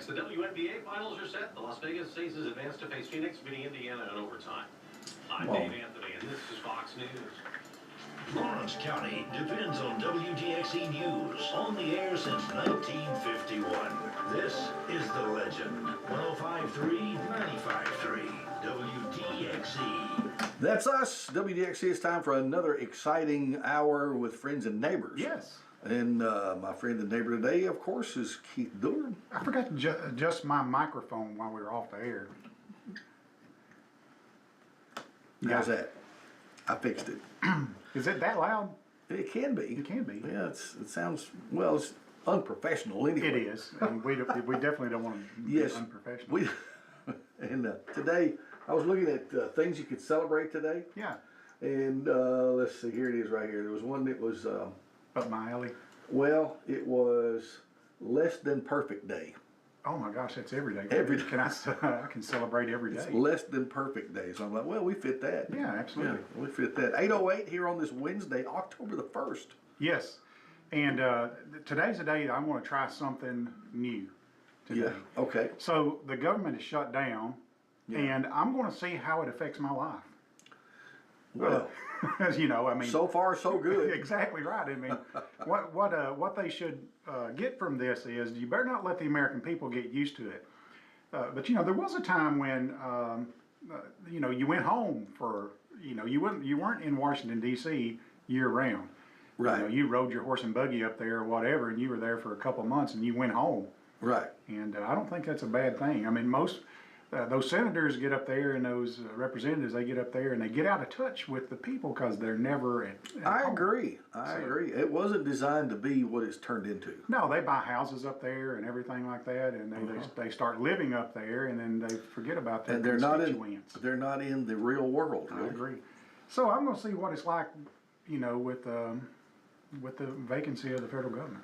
Next, the WNBA finals are set. The Las Vegas Aces advance to face Phoenix, beating Indiana in overtime. I'm Dave Anthony, and this is Fox News. Lawrence County depends on WDXE News, on the air since 1951. This is The Legend. 105.3, 95.3, WDXE. That's us. WDXE. It's time for another exciting hour with friends and neighbors. Yes. And my friend and neighbor today, of course, is Keith Durham. I forgot to adjust my microphone while we were off the air. How's that? I fixed it. Is it that loud? It can be. It can be. Yeah, it sounds, well, it's unprofessional anyway. It is. And we definitely don't want to be unprofessional. And today, I was looking at things you could celebrate today. Yeah. And let's see, here it is right here. There was one that was... up my alley. Well, it was Less Than Perfect Day. Oh my gosh, that's every day. Every day. I can celebrate every day. It's Less Than Perfect Day. So I'm like, well, we fit that. Yeah, absolutely. Yeah, we fit that. 8:08 here on this Wednesday, October the 1st. Yes. And today's a day that I want to try something new today. Yeah, okay. So the government is shut down, and I'm going to see how it affects my life. Well, you know, I mean, so far so good. Exactly right. I mean, what they should get from this is you better not let the American people get used to it. But you know, there was a time when you know, you went home for, you know, you weren't in Washington D.C. year round. Right. You know, you rode your horse and buggy up there or whatever, and you were there for a couple of months, and you went home. Right. And I don't think that's a bad thing. I mean, most those senators get up there, and those representatives, they get up there and they get out of touch with the people because they're never at I home. agree. I agree. It wasn't designed to be what it's turned into. No, they buy houses up there and everything like that, and they start living up there, and then they forget about their constituents. They're not in the real world. Really. I agree. So I'm going to see what it's like, you know, with the vacancy of the federal government.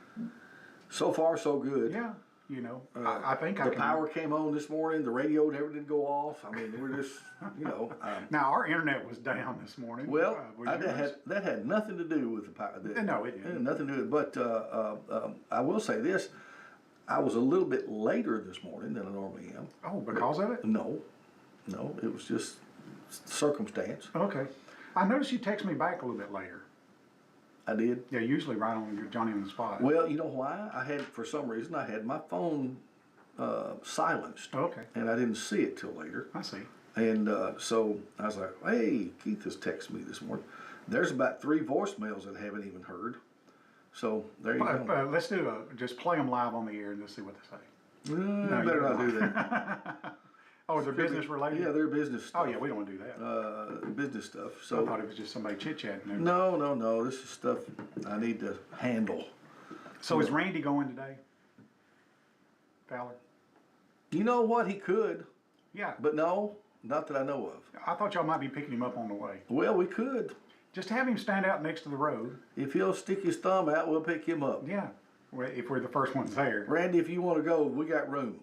So far, so good. Yeah. You know, I think the power came on this morning. The radio never did go off. I mean, we're just, you know. Now our internet was down this morning. Well, that had nothing to do with the power. No, it didn't. It had nothing to do with it. But I will say this: I was a little bit later this morning than I normally am. Oh, because of it? No, it was just circumstance. Okay, I noticed you text me back a little bit later. I did. Yeah, usually right on your Johnny on the spot. Well, you know why? For some reason, I had my phone silenced. Okay. And I didn't see it till later. I see. And so I was like, hey, Keith has texted me this morning. There's about 3 voicemails that I haven't even heard. So there you go. Let's just play them live on the air and just see what they say. No, better not do that. Oh, they're business related? Yeah, they're business stuff. Oh, yeah, we don't want to do that. Business stuff. So I thought it was just somebody chit-chatting. No. This is stuff I need to handle. So is Randy going today? Fowler? You know what? He could. Yeah. But no, not that I know of. I thought y'all might be picking him up on the way. Well, we could. Just have him stand out next to the road. If he'll stick his thumb out, we'll pick him up. Yeah. If we're the first ones there. Randy, if you want to go, we got room.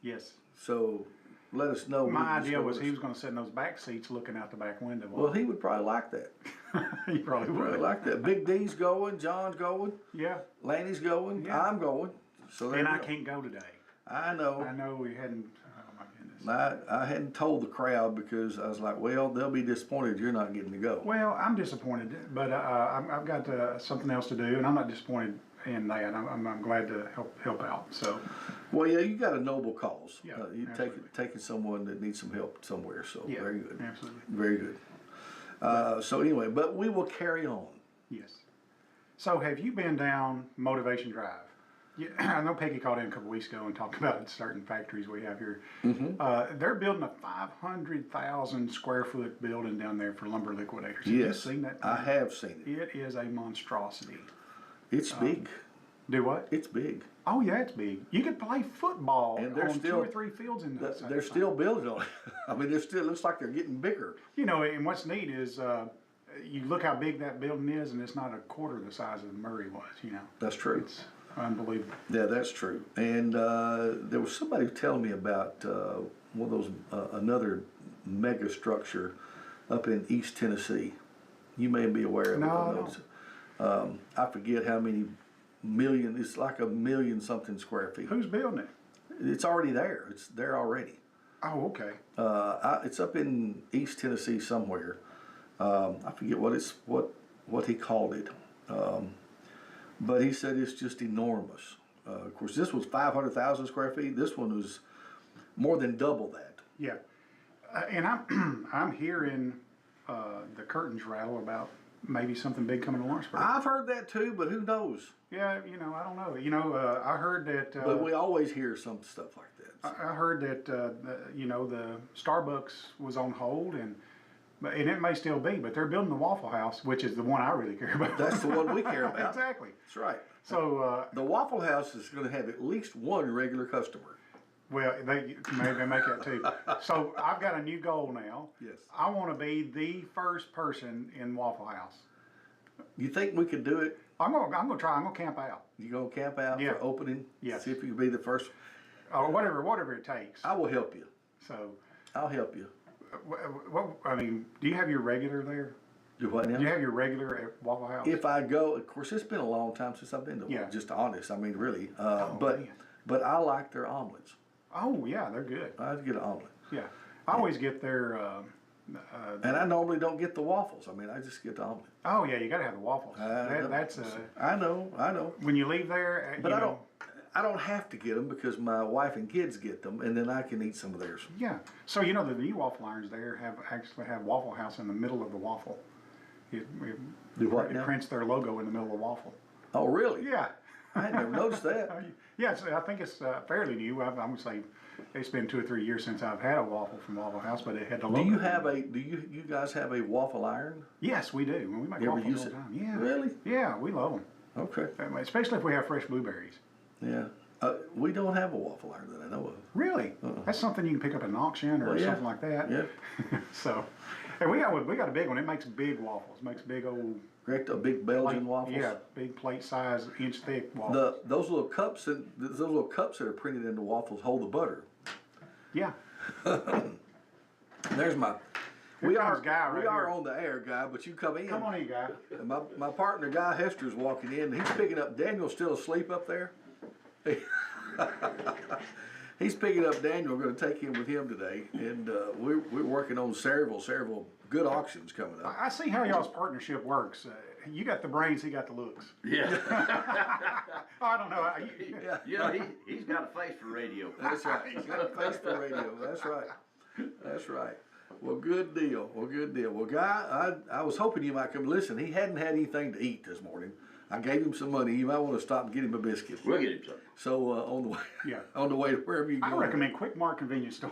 Yes. So let us know. My idea was he was going to sit in those back seats looking out the back window. Well, he would probably like that. He probably would. Like that. Big D's going, John's going. Yeah. Lanny's going. Yeah. I'm going. So and I can't go today. I know. I know we hadn't. Oh my goodness. I hadn't told the crowd because I was like, well, they'll be disappointed you're not getting to go. Well, I'm disappointed, but I've got something else to do, and I'm not disappointed in that. I'm glad to help out. So. Well, yeah, you got a noble cause. Yeah, you taking someone that needs some help somewhere. So yeah, very good. Absolutely. Very good. So anyway, but we will carry on. Yes. So have you been down Motivation Drive? Yeah, I know Peggy called in a couple weeks ago and talked about certain factories we have here. Mm-hmm. They're building a 500,000 square foot building down there for lumber liquidators. Have you seen that? I have seen it. It is a monstrosity. It's big. Do what? It's big. Oh yeah, it's big. You could play football and on 2 or 3 fields in that. They're still building on it. I mean, it looks like they're getting bigger. You know, and what's neat is you look how big that building is, and it's not a quarter the size of Murray was. You know. That's true. It's unbelievable. Yeah, that's true. And there was somebody telling me about one of those another mega structure up in East Tennessee. You may be aware of it. I forget how many million. It's like 1 million something square feet. Who's building it? It's already there. It's there already. Oh, okay. It's up in East Tennessee somewhere. I forget what he called it. But he said it's just enormous. Of course, this was 500,000 square feet. This one was more than double that. Yeah. And I'm hearing the curtains rattle about maybe something big coming to Lawrenceburg. I've heard that too, but who knows? Yeah, I don't know. I heard that. But we always hear some stuff like that. I heard that the Starbucks was on hold, and it may still be, but they're building the Waffle House, which is the one I really care about. That's the one we care about. Exactly. That's right. So the Waffle House is going to have at least one regular customer. well, they maybe make that too. So I've got a new goal now. Yes. I want to be the first person in Waffle House. You think we could do it? I'm gonna try. I'm gonna camp out. You gonna camp out Yeah. for opening? Yes. See if you can be the first. Or whatever it takes. I will help you. So, I'll help you. I mean, do you have your regular there? Do what now? Do you have your regular at Waffle House? If I go, of course, it's been a long time since I've been to one. Yeah. Just honest. I mean, really. Oh, man. But I like their omelets. Oh yeah, they're good. I get an omelet, Yeah, I always get their. and I normally don't get the waffles. I mean, I just get the omelet. Oh yeah, you gotta have the waffles. That's I know. when you leave there. But I don't have to get them because my wife and kids get them, and then I can eat some of theirs. Yeah. So the new waffle irons there actually have Waffle House in the middle of the waffle. It Do what now? prints their logo in the middle of the waffle. Oh, really? Yeah. I had never noticed that. Yeah, I think it's fairly new. I'm gonna say it's been 2 or 3 years since I've had a waffle from Waffle House, but it had the logo. Do you guys have a waffle iron? Yes, we do. We make You ever waffles use all it? the time. Yeah. Really? Yeah, we love them. Okay. Especially if we have fresh blueberries. Yeah. We don't have a waffle iron that I know of. Really? That's something you can pick up at an auction or Well, yeah. something like that. Yeah. So, and we got a big one. It makes big waffles. Makes big old. Correct. A big Belgian waffles. Yeah, big plate size, inch thick waffles. Those little cups that are printed into waffles hold the butter. Yeah. There's my. Here We comes are Guy right we are here. on the air, Guy, but you come in. Come on in, guy. And my partner Guy Hester's walking in. And he's picking up. Daniel's still asleep up there. He's picking up Daniel. We're going to take him with him today, and we're working on several good auctions coming up. I see how y'all's partnership works. You got the brains, he got the looks. Yeah. I don't know. He's got a face for radio. That's right. He's got a face for radio. That's right. That's right. Well, good deal. Well, Guy, I was hoping you might come listen. He hadn't had anything to eat this morning. I gave him some money. You might want to stop and get him a biscuit. We'll get him some. So on the way, Yeah. on the way to wherever you go. I recommend Quick Mart convenience store.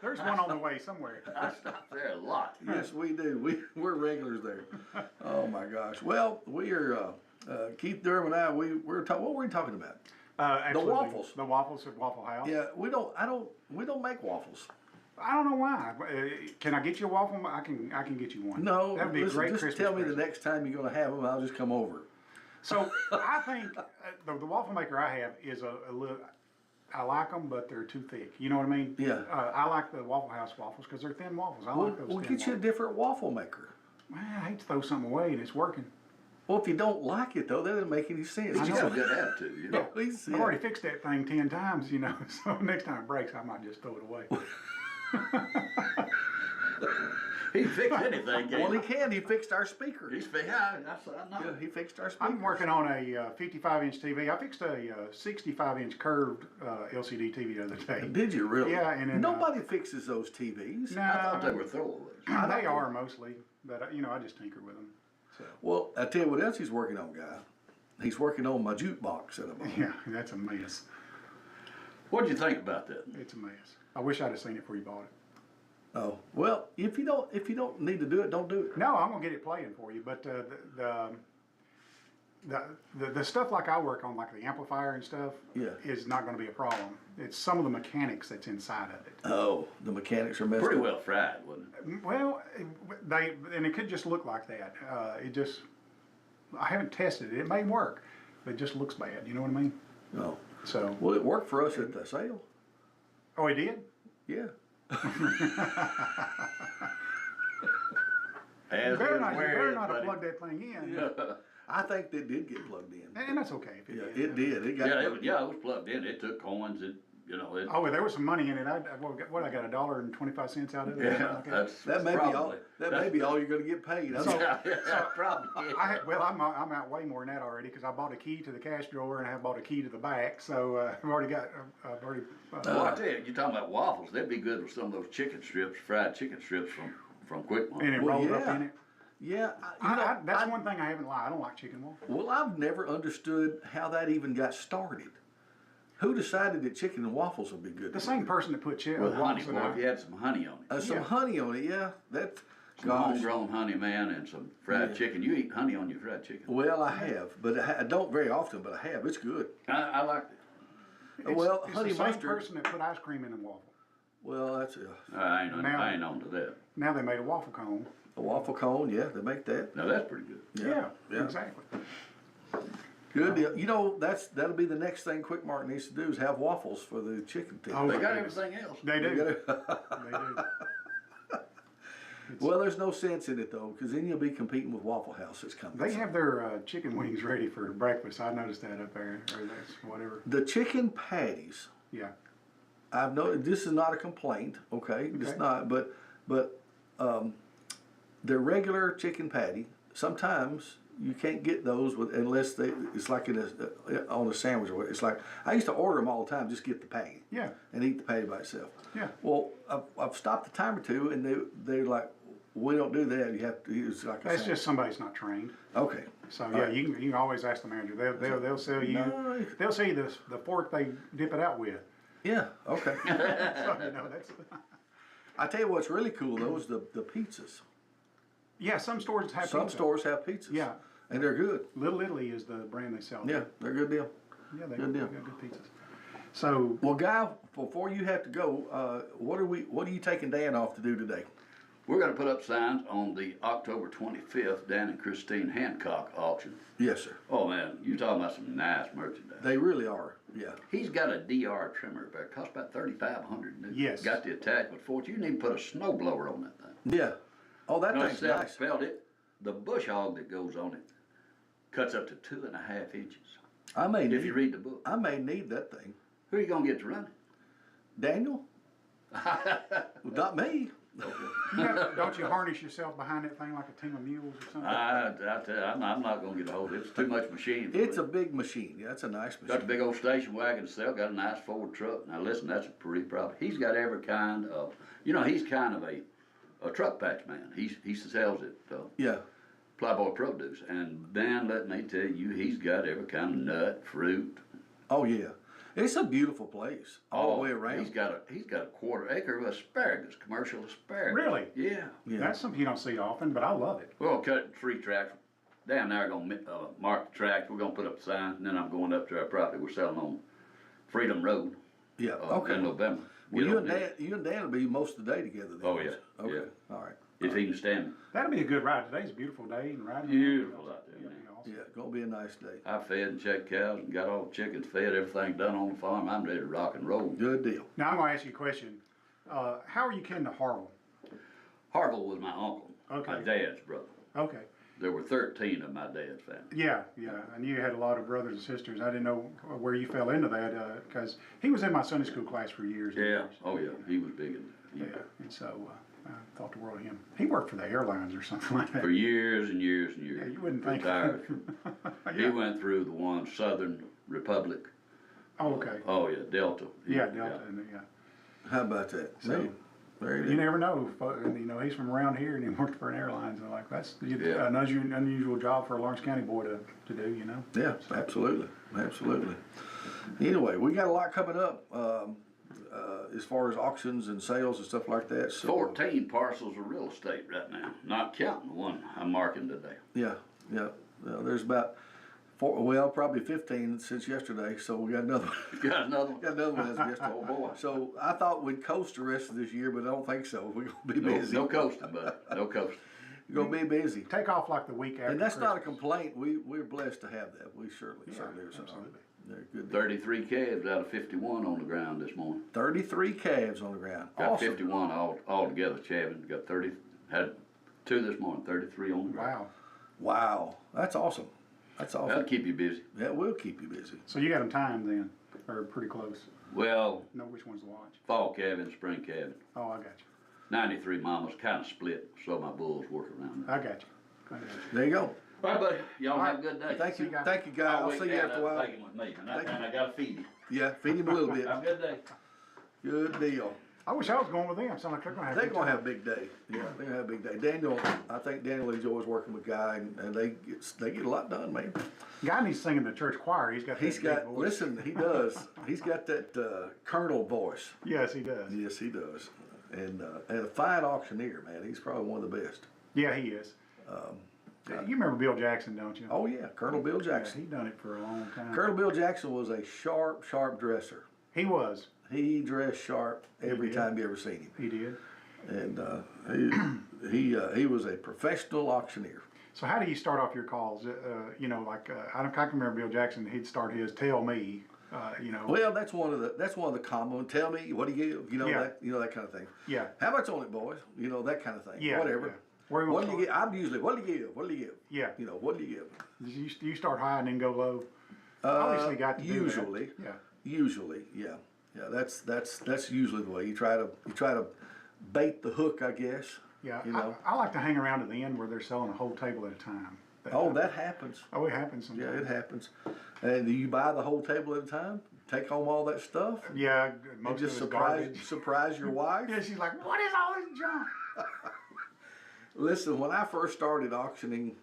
There's one on the way somewhere. I stop there a lot. Yes, we do. We're regulars there. Oh my gosh. Well, we are Keith Durham and I. We're talking. What were we talking about? Actually, waffles. The waffles at Waffle House. Yeah, we don't make waffles. I don't know why. Can I get you a waffle? I can get you one. No, That'd be a listen, great just Christmas tell me present. the next time you're going to have them. I'll just come over. So I think the waffle maker I have is a little. I like them, but they're too thick. You know what I mean? Yeah. I like the Waffle House waffles because they're thin waffles. I We'll, like those. we'll thin get you a waffles. different waffle maker. Man, I hate to throw something away and it's working. Well, if you don't like it though, that doesn't make any sense. He's got a good attitude, you know. Please, I've already fixed that thing 10 times, you know. So next time it breaks, I might just throw it away. He can fix anything, Well, he can't can. He fixed our speaker. he? I know. Yeah, he fixed our speaker. I'm working on a 55-inch TV. I fixed a 65-inch curved LCD TV the other day. Did you really? Yeah, and then, nobody fixes those TVs. No, I thought they were throwaways. they are mostly, but I just tinker with them. So Well, I tell you what else he's working on, Guy. He's working on my jukebox that I'm on. yeah, that's a mess. What'd you think about that? It's a mess. I wish I'd have seen it before you bought it. Oh well, if you don't need to do it, don't do it. No, I'm gonna get it playing for you. But the stuff like I work on, like the amplifier and stuff, Yeah. is not gonna be a problem. It's some of the mechanics that's inside of it. Oh, the mechanics are messed Pretty up. well fried, wasn't it? Well, it could just look like that. I haven't tested it. It may work, but it just looks bad. You know what I mean? No. So, Well, it worked for us at the sale. oh, it did. Yeah. As You better is not where it is, have buddy. plugged that thing in. I think they did get plugged in. And that's okay if it Yeah, did. it did. It got plugged in. It was plugged in. It took coins. It, it. Oh, well, there was some money in it. I got $1.25 out of it. Yeah, Okay. that's That may be all. probably- That may be all you're going to get paid. Probably. I'm out way more than that already because I bought a key to the cash drawer and I have bought a key to the back. So I've already got. Well, I tell you, you're talking about waffles. They'd be good with some of those chicken strips, fried chicken strips from Quick Mart. and it Well, rolled yeah. up in it. Yeah, That's one thing I haven't liked. I don't like chicken waffles. Well, I've never understood how that even got started. Who decided that chicken and waffles would be good? The same person that put With honey, waffles in boy, if you had some honey on it. Some Yeah. honey on it, yeah. That's Some homegrown honey, man, and some fried chicken. You eat honey on your fried chicken. Well, I have, but I don't very often. But I have. It's good. I like it. Well, it's honey the same mustard. person that put ice cream in a waffle. Well, that's I ain't Now- on to that. Now they made a waffle cone. a waffle cone. Yeah, they make that. Now that's pretty good. Yeah. Exactly. Good deal. You know, that'll be the next thing Quick Mart needs to do is have waffles for the chicken thing. Oh, They got everything else. They They do. gotta- They do. Well, there's no sense in it though, because then you'll be competing with Waffle House that's coming. They have their chicken wings ready for breakfast. I noticed that up there, or that's whatever. The chicken patties. Yeah. I've noticed this is not a complaint, okay? It's Okay. not, but their regular chicken patty. Sometimes you can't get those unless it's like on a sandwich or what. It's like I used to order them all the time, just get the patty. Yeah. And eat the patty by itself. Yeah. Well, I've stopped a time or two, and they're like, we don't do that. You have to. It's like a That's sandwich. just somebody's not trained. Okay. So yeah, you can always ask the manager. They'll sell you. No. They'll sell you the fork they dip it out with. Yeah. Okay. So that's. I tell you what's really cool though is the pizzas. Yeah, some stores have. Some pizza. stores have pizzas. Yeah. And they're good. Little Italy is the brand they sell. Yeah, they're a good deal. Yeah, they Good deal. got good pizzas. So Well, Guy, before you have to go, what are you taking Dan off to do today? We're going to put up signs on the October 25th Dan and Christine Hancock auction. Yes, sir. Oh man, you talking about some nice merchandise. They really are. Yeah. He's got a DR trimmer there. It costs about $3,500. Yes. Got the attachment for it. You can even put a snow blower on that thing. Yeah. Oh, that thing's nice. Self-propelled it. The bush hog that goes on it cuts up to 2.5 inches. I may If need. you read the book. I may need that thing. Who are you going to get to run it? Daniel? Well, not me. don't you harness yourself behind that thing like a team of mules or something? I tell you, I'm not going to get a hold of it. It's too much machine. for It's me. a big machine. Yeah, it's a nice Got the machine. big old station wagon to sell, got a nice Ford truck. Now listen, that's a pretty problem. He's got every kind of, he's kind of a truck patch man. He sells it, Yeah. Plyboy Produce. And Dan, let me tell you, he's got every kind of nut, fruit. Oh yeah. It's a beautiful place all the way around. He's got a 1/4 acre of asparagus, commercial asparagus. Really? Yeah. Yeah. That's something you don't see often, but I love it. We're gonna cut it in 3 tracks. Down there, we're gonna mark the tracks. We're gonna put up signs, and then I'm going up to our property. We're selling on Freedom Road. Yeah. In Okay. November. Well, Get you on and there. Dan will be most of the day together. Then. Oh, yeah. Okay. Yeah. All right. If he can stand me. That'll be a good ride. Today's a beautiful day and riding. Beautiful out there, Yeah, man. be awesome. Yeah, gonna be a nice day. I fed and checked cows and got all the chickens fed, everything done on the farm. I'm ready to rock and roll. Good deal. Now I'm going to ask you a question. How are you kin to Harville? Harville was my uncle, Okay. my dad's brother. Okay. There were 13 of my dad's family. Yeah, yeah. I knew you had a lot of brothers and sisters. I didn't know where you fell into that because he was in my Sunday school class for years. And Yeah. years. Oh yeah. He was big in Yeah. And so I thought the world of him. He worked for the airlines or something like that. for years and years and years. Yeah, you wouldn't think. Retired. He Yeah. went through the one Southern Republic. Oh, okay. Oh yeah, Delta. Yeah, Delta. And, yeah. How about that? So, Man, very You good. never know. He's from around here and he worked for an airlines. And like that's Yeah. an unusual job for a Lawrence County boy to do. Yeah, absolutely, absolutely. Anyway, we got a lot coming up as far as auctions and sales and stuff like that. So 14 parcels of real estate right now, not counting the one I'm marking today. yeah, yeah. There's about probably 15 since yesterday. So we got another one. You got another one? Got another one as of yesterday. Oh boy. So I thought we'd coast the rest of this year, but I don't think so. We're gonna be No, busy. no coasting, buddy. No coasting. We're gonna be busy. Take off like the week after. And that's not a Christmas. complaint. We're blessed to have that. We certainly are. So absolutely. they're good. 33 calves out of 51 on the ground this morning. 33 calves on the ground. Got Awesome. 51 all together, Chavin. Got 30, had 2 this morning, 33 on the ground. Wow. Wow, that's awesome. That's all. That'll keep you busy. That will keep you busy. So you got them timed then, or pretty close? Well, Know which ones to watch? fall calving, spring calving. Oh, I got you. 93 mamas kind of split, so my bulls work around that. I got you. I got you. There you go. All right, buddy. Y'all have a good day. Thank you, guys. thank you, guys. I'll wake see you Dad after a up while. taking with me, and Thank you. I gotta feed him. Yeah, feed him a little bit. Have a good day. Good deal. I wish I was going with them. Sound like they're gonna have. a They're good gonna time. have a big day. Yeah, they're gonna have a big day. Daniel, I think Daniel enjoys working with Guy, and they get a lot done, man. Guy needs to sing in the church choir. He's got. He's that big got, voice. listen, he does. He's got that colonel voice. Yes, he does. Yes, he does. And a fine auctioneer, man. He's probably one of the best. Yeah, he is. You remember Bill Jackson, don't you? Oh yeah, Colonel Bill Jackson. Yeah, he done it for a long time. Colonel Bill Jackson was a sharp dresser. He was. He dressed sharp every did. time you ever seen him. He did. And he was a professional auctioneer. So how do you start off your calls? I can remember Bill Jackson. He'd start his "Tell me," Well, that's one of the common. Tell me, what do you give? Yeah. That kind of thing. Yeah. How much on it, boys? That kind of thing. Yeah, Whatever. yeah. Where you What want do to you get? I'm usually, what do you give? What do you give? Yeah. What do you give? You start high and then go low. Obviously, got to do that. Usually. Yeah. Usually, yeah. That's usually the way you try to bait the hook, I guess. Yeah. You know. I like to hang around to the end where they're selling a whole table at a time. That happens. Oh, it happens Yeah, sometimes. it happens. And do you buy the whole table at a time? Take home all that stuff? Yeah. And Most just of it's garbage. surprise your wife? Yeah, she's like, "What is all this junk?" Listen, when I first started auctioning,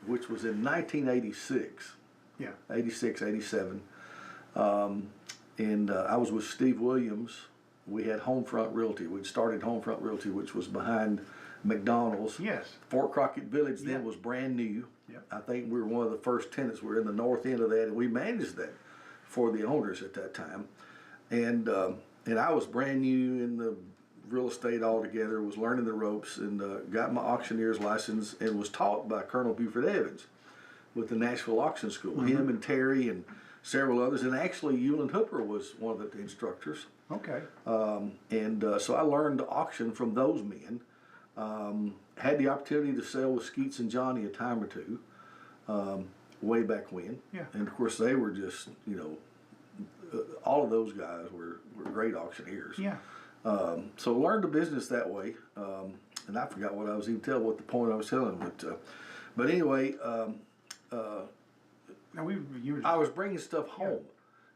which was in 1986, Yeah. 86, 87, and I was with Steve Williams. We had Homefront Realty. We'd started Homefront Realty, which was behind McDonald's. Yes. Fort Crockett Village then Yeah. was brand new. Yep. I think we were one of the first tenants. We were in the north end of that, and we managed that for the owners at that time. And I was brand new in the real estate altogether, was learning the ropes, and got my auctioneer's license and was taught by Colonel Buford Evans with the Nashville Auction School. Mm-hmm. Him and Terry and several others, and actually Euland Hooper was one of the instructors. Okay. So I learned to auction from those men. Had the opportunity to sell with Skeets and Johnny a time or two, way back when. Yeah. And of course they were just, all of those guys were great auctioneers. Yeah. So learned the business that way. And I forgot what I was even telling, what the point I was telling, but anyway, Now I was bringing stuff home.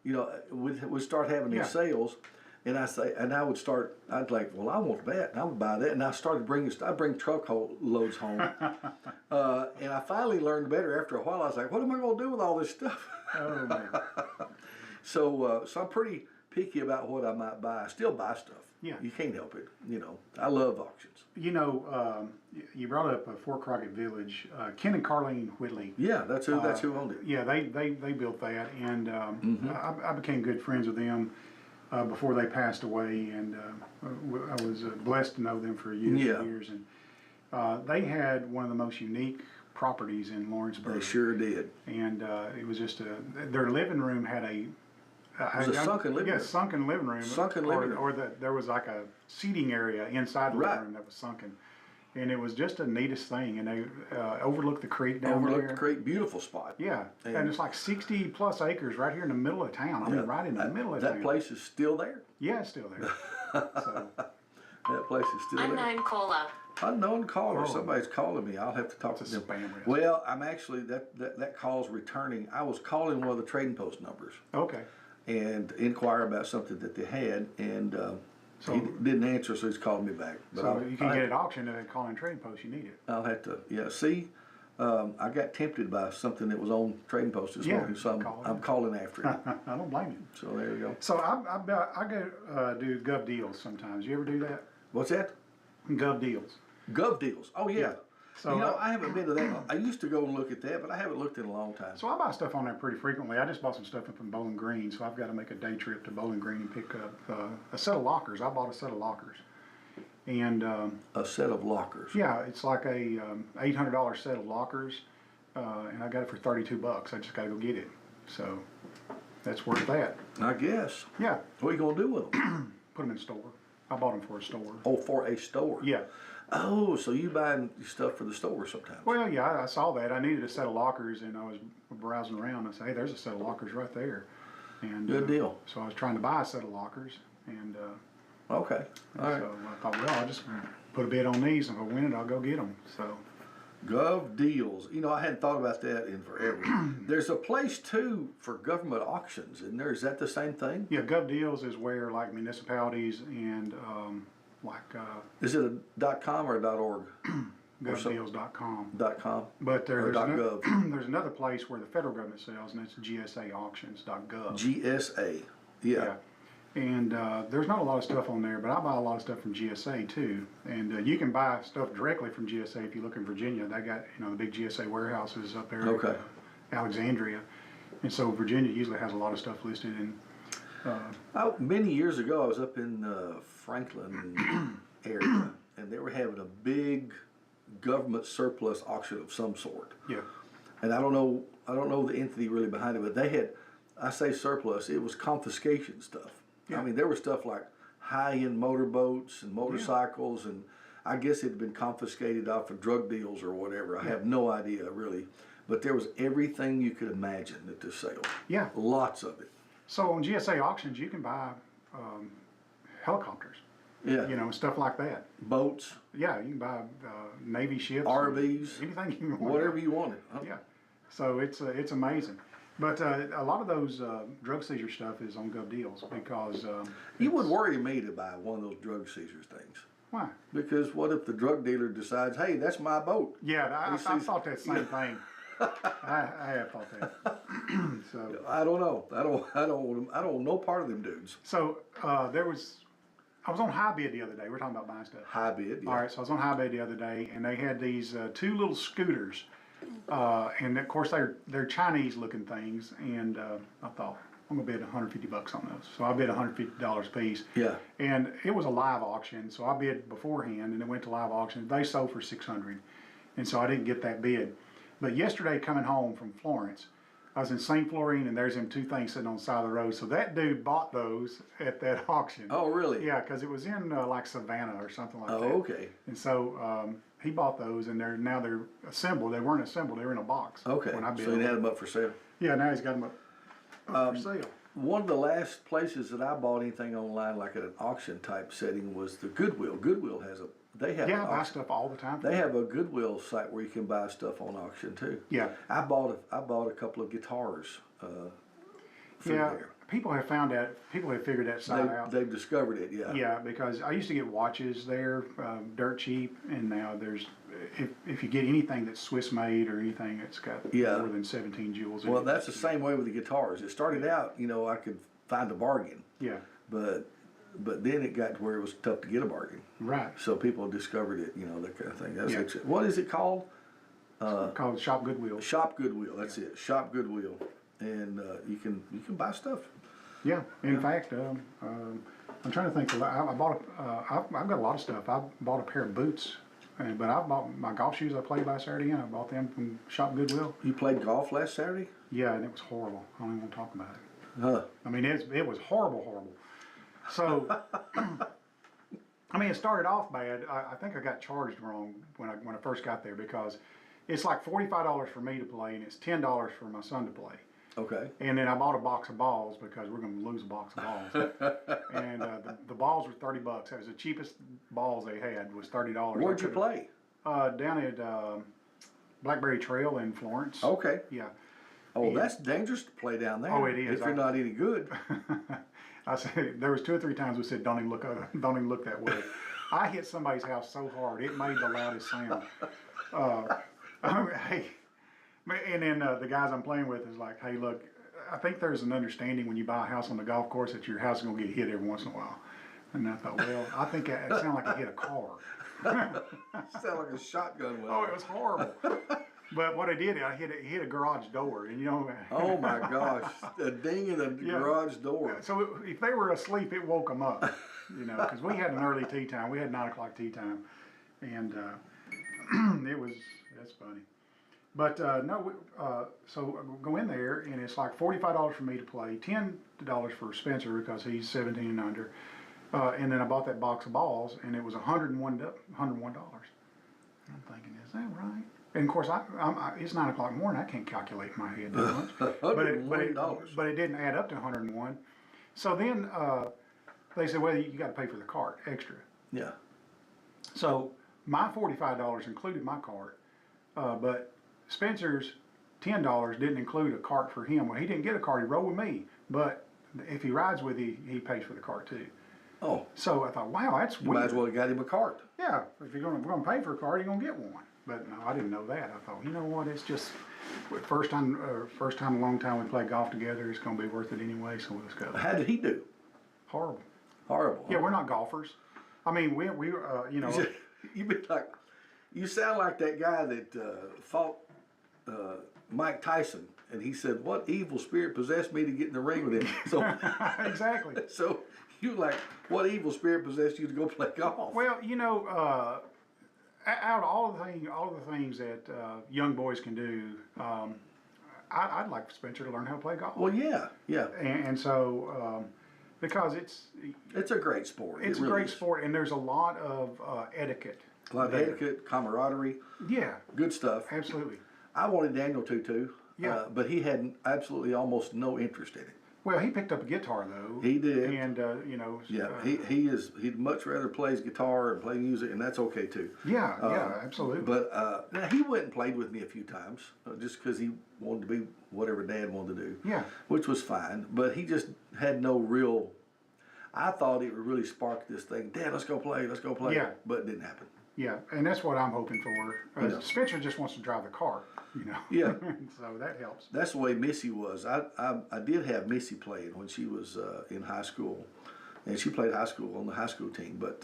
We'd start having these Yeah. sales, and I'd like, well, I want that, and I would buy that, and I'd bring truck loads home. And I finally learned better after a while. I was like, what am I going to do with all this stuff? Oh man. So I'm pretty picky about what I might buy. I still buy stuff. Yeah. You can't help it. I love auctions. You brought up Fort Crockett Village. Ken and Carlene Whitley. Yeah, that's who owned it. Yeah, they built that, and Mm-hmm. I became good friends with them before they passed away, and I was blessed to know them for years Yeah. and years. And they had one of the most unique properties in Lawrenceburg. They sure did. And it was just their living room had a. It was a sunken living room. Yeah, sunken living room. Sunken living room. Or there was like a seating area inside the Right. living room that was sunken. And it was just the neatest thing. And they overlooked the creek down Overlooked there. the creek, beautiful spot. Yeah, and And- it's like 60 plus acres right here in the middle of town. I mean, right in the middle of that town. place is still there. Yeah, it's still there. So, That place is still there. Unknown caller. Unknown caller. Oh. Somebody's calling me. I'll have to talk It's to a them. spam risk. Well, I'm actually that call's returning. I was calling one of the trading post numbers okay. and inquire about something that they had, and So- he didn't answer, so he's calling me back. But So you can get it auctioned at Calling Trading Post. You need it. I'll have to. Yeah. See, I got tempted by something that was on trading post this Yeah, morning, so call it. I'm calling after it. I don't blame you. So there you go. So I go do Gov deals sometimes. You ever do that? What's that? Gov deals. Gov deals. Oh yeah. So I haven't been to that. I used to go and look at that, but I haven't looked in a long time. So I buy stuff on there pretty frequently. I just bought some stuff up in Bowling Green, so I've got to make a day trip to Bowling Green and pick up a set of lockers. I bought a set of lockers, and A set of lockers. yeah, it's like a $800 set of lockers, and I got it for $32. I just got to go get it, so that's worth that. I guess. Yeah, What are you gonna do with them? put them in store. I bought them for a store. Oh, for a store. Yeah, Oh, so you buying stuff for the store sometimes? Well, yeah, I saw that. I needed a set of lockers, and I was browsing around. And I said, hey, there's a set of lockers right there. And Good deal. So I was trying to buy a set of lockers, and Okay, all right. so I thought, well, I'll just put a bid on these, and if I win it, I'll go get them. So Gov deals. You know, I hadn't thought about that in forever. There's a place too for government auctions, isn't there? Is that the same thing? yeah, Gov Deals is where like municipalities and Is it a .com or a .org? govdeals.com. .com. But Or there's, .gov. there's another place where the federal government sells, and it's GSAauctions.gov. GSA. Yeah. And there's not a lot of stuff on there, but I buy a lot of stuff from GSA too. And you can buy stuff directly from GSA if you look in Virginia. They got, you know, the big GSA warehouses up there, Okay. Alexandria. And so Virginia usually has a lot of stuff listed. And Many years ago, I was up in Franklin area, and they were having a big government surplus auction of some sort. yeah, And I don't know the entity really behind it, but they had, I say surplus, it was confiscation stuff. Yeah. I mean, there was stuff like high-end motorboats and motorcycles, and I guess it had been confiscated off of drug deals or whatever. I have no idea really, but there was everything you could imagine at this sale. yeah. Lots of it. So on GSA auctions, you can buy helicopters, Yeah. you know, stuff like that. Boats, Yeah, you can buy Navy ships, RVs, anything you want. whatever you wanted. Yeah, so it's amazing. But a lot of those drug seizure stuff is on Gov Deals because You would worry me to buy one of those drug seizures things. why? Because what if the drug dealer decides, hey, that's my boat? Yeah, I sees- thought that same thing. I have thought that. So I don't know. I don't want no part of them dudes. so I was on High Bid the other day. We're talking about buying stuff. High bid. Yeah. All right, so I was on High Bid the other day, and they had these two little scooters, and of course they're Chinese looking things, and I thought I'm gonna bid $150 on those. So I bid $150 a piece. Yeah. And it was a live auction, so I bid beforehand, and it went to live auction. They sold for $600, and so I didn't get that bid. But yesterday, coming home from Florence, I was in St. Florine, and there's them two things sitting on the side of the road. So that dude bought those at that auction. Oh, really? Yeah, because it was in like Savannah or something like Oh, that. okay. And so he bought those, and they're assembled. They weren't assembled; they were in a box. Okay. When I bid So you on had them. them up for sale. Yeah, now he's got them up for sale. One of the last places that I bought anything online, like at an auction type setting, was the Goodwill. Goodwill has they have Yeah, an I buy auction. stuff all the time. They have a Goodwill site where you can buy stuff on auction too. Yeah. I bought a couple of guitars through Yeah, there. people have found that. People have figured that side out. They've discovered it. Yeah. Yeah, because I used to get watches there, dirt cheap, and now there's, if you get anything that's Swiss made or anything that's got Yeah. more than 17 jewels in Well, it. that's the same way with the guitars. It started out, I could find a bargain, Yeah, but then it got to where it was tough to get a bargain. right. So people discovered it, that kind of thing. That's Yeah. what is it called? Called Shop Goodwill. Shop Goodwill. That's it. Shop Goodwill, and you can buy stuff. Yeah, in fact, I'm trying to think. I've got a lot of stuff. I bought a pair of boots, but I bought my golf shoes I played last Saturday, and I bought them from Shop Goodwill. You played golf last Saturday? Yeah, and it was horrible. I don't even want to talk about it. Huh? I mean, it was horrible. So, I mean, it started off bad. I think I got charged wrong when I first got there because it's like $45 for me to play and it's $10 for my son to play. Okay. And then I bought a box of balls because we're going to lose a box of balls. And the balls were $30. That was the cheapest balls they had was $30. Where'd you play? Down at Blackberry Trail in Florence. Okay. Yeah. Oh, that's dangerous to play down there. Oh, it is. If you're not any good. I said there was 2 or 3 times we said don't even look that way. I hit somebody's house so hard it made the loudest sound. Hey, and then the guys I'm playing with is like, hey, look, I think there's an understanding when you buy a house on the golf course that your house is gonna get hit every once in a while. And I thought, well, I think it sounded like I hit a car. Sound like a shotgun. Oh, it was horrible. But what I did, I hit a garage door, and Oh my gosh, a ding in the garage door. So if they were asleep, it woke them up, because we had an early tea time. We had 9 o'clock tea time, and that's funny. But no, so I go in there, and it's like $45 for me to play, $10 for Spencer because he's 17 and under. And then I bought that box of balls, and it was $101. I'm thinking, is that right? And of course, it's 9 o'clock in the morning. I can't calculate in my head that much. $101. But it didn't add up to 101. So then they said, well, you got to pay for the cart extra. Yeah. So my $45 included my cart, but Spencer's $10 didn't include a cart for him. Well, he didn't get a cart. He rode with me, but if he rides with you, he pays for the cart too. Oh, So I thought, wow, that's you weird. might as well have got him a cart. Yeah, if we're gonna pay for a cart, you're gonna get one. But no, I didn't know that. I thought, you know what? It's just first time in a long time we played golf together. It's gonna be worth it anyway. So let's go. How did he do? Horrible. Horrible. Yeah, we're not golfers. I mean, we you know. You sound like that guy that fought Mike Tyson, and he said, "What evil spirit possessed me to get in the ring with him?" So Exactly. So you like, what evil spirit possessed you to go play golf? Well, you know, out of all the things that young boys can do, I'd like Spencer to learn how to play golf. Well, yeah, yeah. And so because It's a great sport. it's It a really great is. sport, and there's a lot of etiquette. A lot of there. etiquette, camaraderie, Yeah, good stuff. absolutely. I wanted Daniel to too, Yeah. but he had absolutely almost no interest in it. Well, he picked up a guitar though. He did. And you know. Yeah, he'd much rather plays guitar and play music, and that's okay too. Yeah, absolutely. But now he went and played with me a few times, just because he wanted to be whatever Dad wanted to do. Yeah. Which was fine, but he just had no real. I thought it would really spark this thing. Dad, let's go play. Let's go play. Yeah. But it didn't happen. Yeah, and that's what I'm hoping for. You know. Spencer just wants to drive the car, you know. Yeah. So that helps. That's the way Missy was. I did have Missy playing when she was in high school, and she played high school on the high school team. But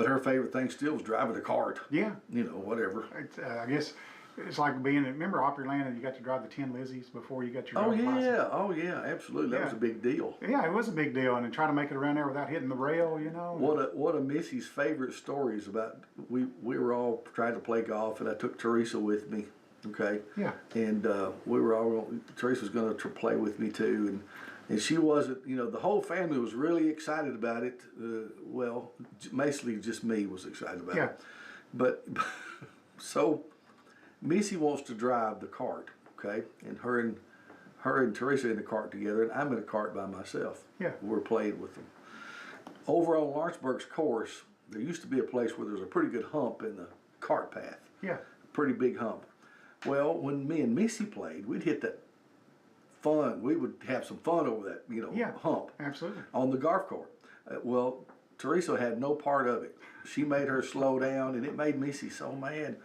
her favorite thing still was driving a cart. Yeah. You know, whatever. I guess it's like remember Opryland, and you got to drive the 10 Lizzies before you got your driver's license? Oh yeah, absolutely. That was a big deal. Yeah, it was a big deal, and then try to make it around there without hitting the rail, you know. One of Missy's favorite stories about we were all trying to play golf, and I took Teresa with me. Okay. Yeah. And we were all Teresa was going to play with me too, and she wasn't. You know, the whole family was really excited about it. Well, basically just me was excited about it. But so Missy wants to drive the cart, okay, and her and Teresa in the cart together, and I'm in a cart by myself. Yeah. We're playing with them. Over on Lawrenceburg's course, there used to be a place where there was a pretty good hump in the cart path. Yeah. Pretty big hump. Well, when me and Missy played, we'd hit that fun. We would have some fun over that, you know, hump. Absolutely. On the golf course. Well, Teresa had no part of it. She made her slow down, and it made Missy so mad.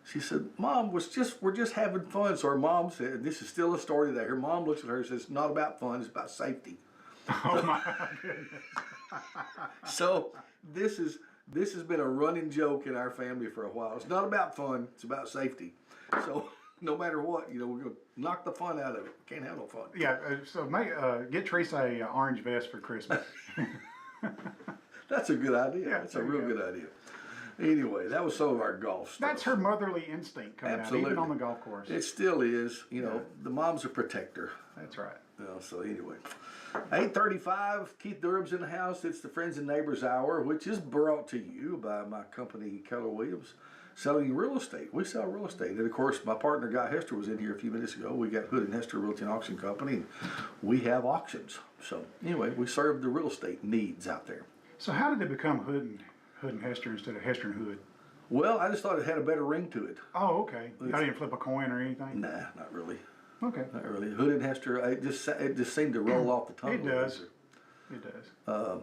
She said, "Mom, we're just having fun." So her mom said, and this is still a story that her mom looks at her and says, "It's not about fun, it's about safety." Oh my goodness. So this has been a running joke in our family for a while. It's not about fun, it's about safety. So no matter what, you know, we're going to knock the fun out of it. Can't have no fun. Yeah, so get Teresa a orange vest for Christmas. That's a good idea. Yeah, That's a there you real go. good idea. Anyway, that was some of our golf stuff. That's her motherly instinct coming out, even on the golf course. It still is. You know, the mom's a protector. That's right. You know, so anyway, 8:35. Keith Durham's in the house. It's the Friends and Neighbors Hour, which is brought to you by my company, Keller Williams, selling real estate. We sell real estate, and of course, my partner Guy Hester was in here a few minutes ago. We got Hood and Hester Realty and Auction Company, and we have auctions. So anyway, we serve the real estate needs out there. So how did it become Hood and Hester instead of Hester and Hood? Well, I just thought it had a better ring to it. Oh, okay. I didn't flip a coin or anything? Nah, not really. Okay. Not really. Hood and Hester, it just seemed to roll off the tongue. It a little does. better. It does.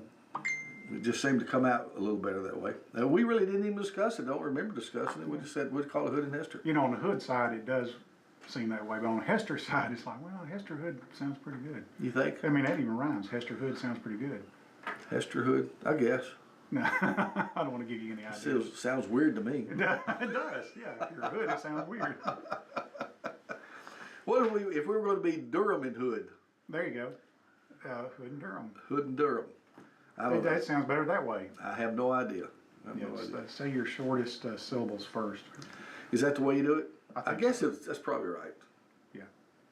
It just seemed to come out a little better that way. We really didn't even discuss it. Don't remember discussing it. We just said we'd call it Hood and Hester. You know, on the Hood side, it does seem that way, but on the Hester side, it's like, well, Hester Hood sounds pretty good. You think? I mean, that even rhymes. Hester Hood sounds pretty good. Hester Hood, I guess. No, I don't want to give you any ideas. Sounds weird to me. It does, yeah. If you're a Hood, it sounds weird. What if we were going to be Durham and Hood? There you go. Hood and Durham. Hood and Durham. I don't know. That sounds better that way. I have no idea. Say your shortest syllables first. Is that the way you do it? I think guess that's probably right. Yeah.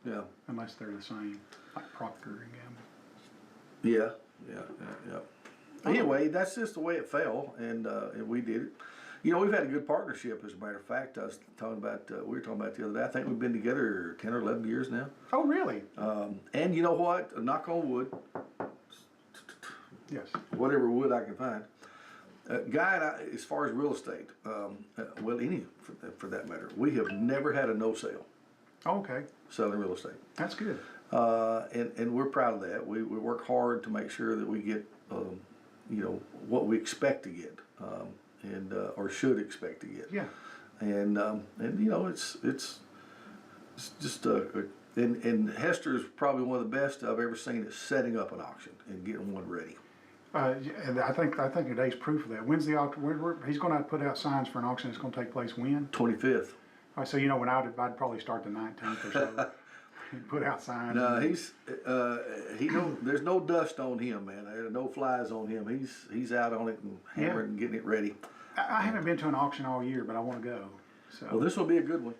Yeah. Unless they're the same, like Procter and Gamble. Yeah. Anyway, that's just the way it fell, and we did it. You know, we've had a good partnership, as a matter of fact. I was talking about, we were talking about the other day, I think we've been together 10 or 11 years now. Oh, really? And you know what? Knock on wood, Yes. whatever wood I can find. Guy and I, as far as real estate, well, any for that matter, we have never had a no sale Okay, selling real estate. that's good. And we're proud of that. We work hard to make sure that we get, you know, what we expect to get, or should expect to get. Yeah. And you know, it's just and Hester's probably one of the best I've ever seen at setting up an auction and getting one ready. And I think today's proof of that. When's the auction? He's going to put out signs for an auction that's going to take place when? 25th. So you know, when I'd probably start the 19th or so. He'd put out signs. No, there's no dust on him, man. There's no flies on him. He's out on it and hammering and getting it ready. I haven't been to an auction all year, but I want to go. So. Well, this will be a good one.